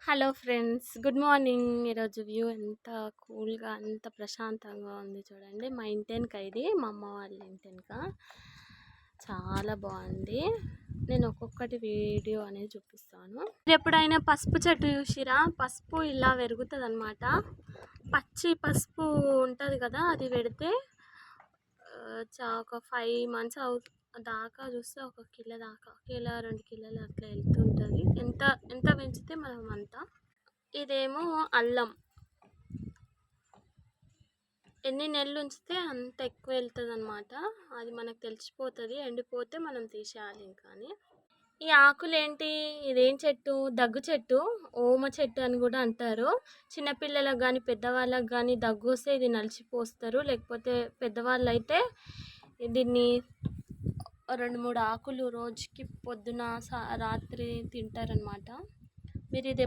Hello friends, good morning. ఈరోజు view ఎంత కూల్గా ఎంత ప్రశాంతంగా ఉంది చూడండి. మా ఇంటి వెనక ఇది మా అమ్మ వాళ్ళ ఇంటి వెనక చాలా బాగుంది. నేను ఒక్కొక్కటి వీడియో అనేది చూపిస్తాను. మీరు ఎప్పుడైనా పసుపు చెట్టు చూసిరా? పసుపు ఇలా పెరుగుతుంది అనమాట. పచ్చి పసుపు ఉంటుంది కదా, అది పెడితే ఒక 5 months దాకా చూస్తే ఒక కిలో దాకా, కిలో 2 కిలోలు అట్లా వెళ్తుంటుంది. ఎంత ఎంత పెంచితే మనం అంతా. ఇదేమో అల్లం, ఎన్ని నెలలు ఉంచితే అంత ఎక్కువ వెళ్తుంది అనమాట. అది మనకు తెలిసిపోతుంది, ఎండిపోతే మనం తీసేయాలి. ఇంకా ఈ ఆకులు ఏంటి, ఇదేం చెట్టు? దగ్గు చెట్టు, ఓమ చెట్టు అని కూడా అంటారు. చిన్నపిల్లలకు కానీ పెద్దవాళ్ళకి కానీ దగ్గు వస్తే ఇది నలిచిపోస్తారు. లేకపోతే పెద్దవాళ్ళు అయితే దీన్ని 2-3 ఆకులు రోజుకి పొద్దున రాత్రి తింటారనమాట. మీరు ఇది